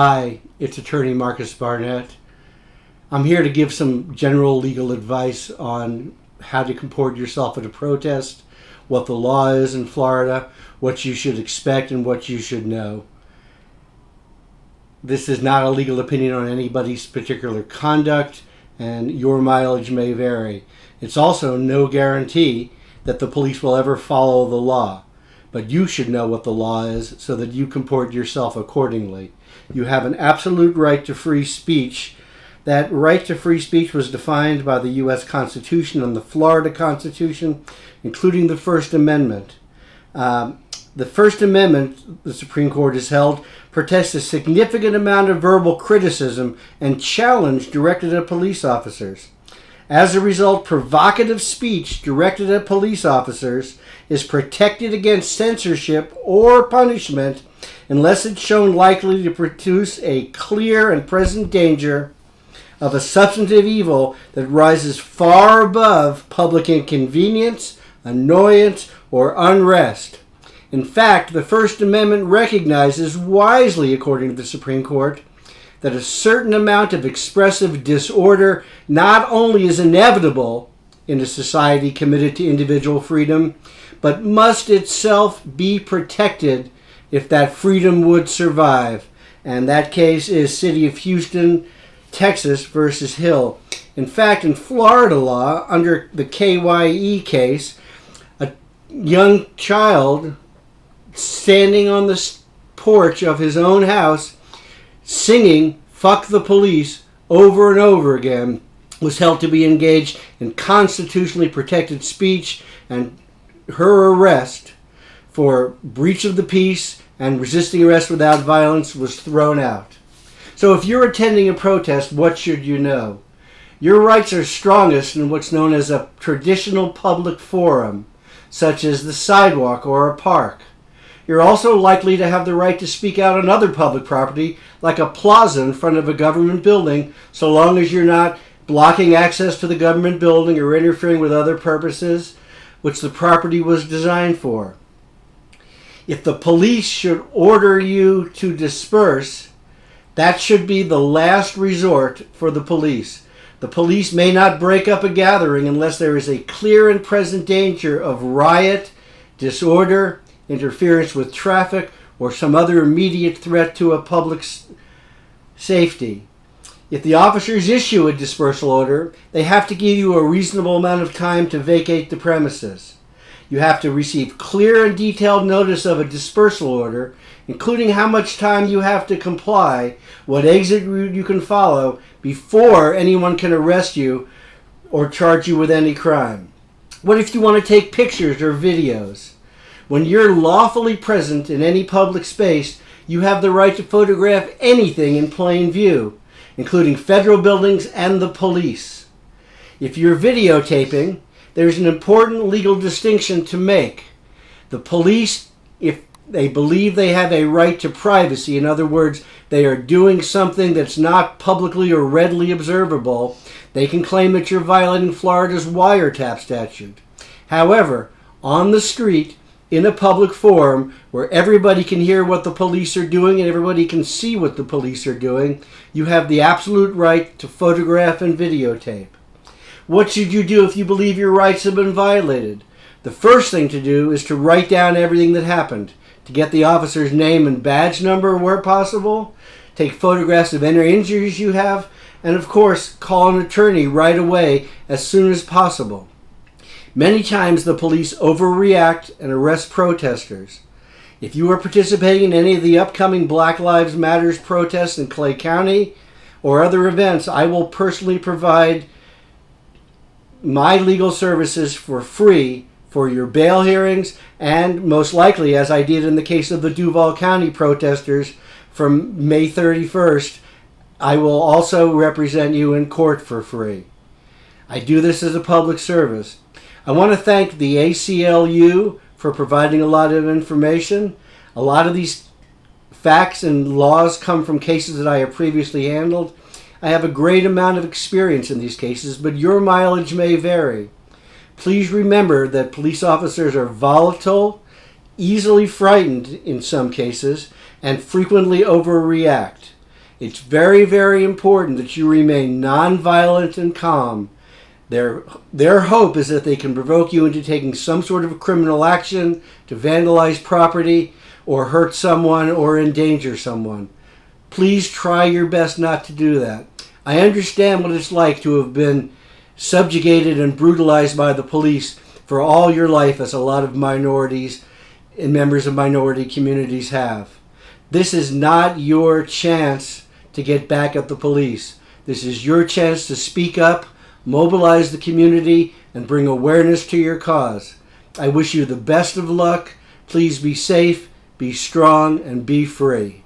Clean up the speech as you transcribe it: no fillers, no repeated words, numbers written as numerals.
Hi, it's attorney Marcus Barnett. I'm here to give some general legal advice on how to comport yourself at a protest, what the law is in Florida, what you should expect, and what you should know. This is not a legal opinion on anybody's particular conduct, and your mileage may vary. It's also no guarantee that the police will ever follow the law, but you should know what the law is so that you comport yourself accordingly. You have an absolute right to free speech. That right to free speech was defined by the U.S. Constitution and the Florida Constitution, including the First Amendment. The First Amendment, the Supreme Court has held, protects a significant amount of verbal criticism and challenge directed at police officers. As a result, provocative speech directed at police officers is protected against censorship or punishment unless it's shown likely to produce a clear and present danger of a substantive evil that rises far above public inconvenience, annoyance, or unrest. In fact, the First Amendment recognizes wisely, according to the Supreme Court, that a certain amount of expressive disorder not only is inevitable in a society committed to individual freedom, but must itself be protected if that freedom would survive. And that case is City of Houston, Texas versus Hill. In fact, in Florida law, under the KYE case, a young child standing on the porch of his own house singing "Fuck the Police" over and over again was held to be engaged in constitutionally protected speech, and her arrest for breach of the peace and resisting arrest without violence was thrown out. So if you're attending a protest, what should you know? Your rights are strongest in what's known as a traditional public forum, such as the sidewalk or a park. You're also likely to have the right to speak out on other public property, like a plaza in front of a government building, so long as you're not blocking access to the government building or interfering with other purposes which the property was designed for. If the police should order you to disperse, that should be the last resort for the police. The police may not break up a gathering unless there is a clear and present danger of riot, disorder, interference with traffic, or some other immediate threat to a public safety. If the officers issue a dispersal order, they have to give you a reasonable amount of time to vacate the premises. You have to receive clear and detailed notice of a dispersal order, including how much time you have to comply, what exit route you can follow before anyone can arrest you or charge you with any crime. What if you want to take pictures or videos? When you're lawfully present in any public space, you have the right to photograph anything in plain view, including federal buildings and the police. If you're videotaping, there's an important legal distinction to make. The police, if they believe they have a right to privacy, in other words, they are doing something that's not publicly or readily observable, they can claim that you're violating Florida's wiretap statute. However, on the street, in a public forum where everybody can hear what the police are doing and everybody can see what the police are doing, you have the absolute right to photograph and videotape. What should you do if you believe your rights have been violated? The first thing to do is to write down everything that happened, to get the officer's name and badge number where possible, take photographs of any injuries you have, and of course, call an attorney right away as soon as possible. Many times the police overreact and arrest protesters. If you are participating in any of the upcoming Black Lives Matter protests in Clay County or other events, I will personally provide my legal services for free for your bail hearings, and most likely, as I did in the case of the Duval County protesters from May 31st, I will also represent you in court for free. I do this as a public service. I want to thank the ACLU for providing a lot of information. A lot of these facts and laws come from cases that I have previously handled. I have a great amount of experience in these cases, but your mileage may vary. Please remember that police officers are volatile, easily frightened in some cases, and frequently overreact. It's very, very important that you remain nonviolent and calm. Their hope is that they can provoke you into taking some sort of criminal action to vandalize property or hurt someone or endanger someone. Please try your best not to do that. I understand what it's like to have been subjugated and brutalized by the police for all your life, as a lot of minorities and members of minority communities have. This is not your chance to get back at the police. This is your chance to speak up, mobilize the community, and bring awareness to your cause. I wish you the best of luck. Please be safe, be strong, and be free.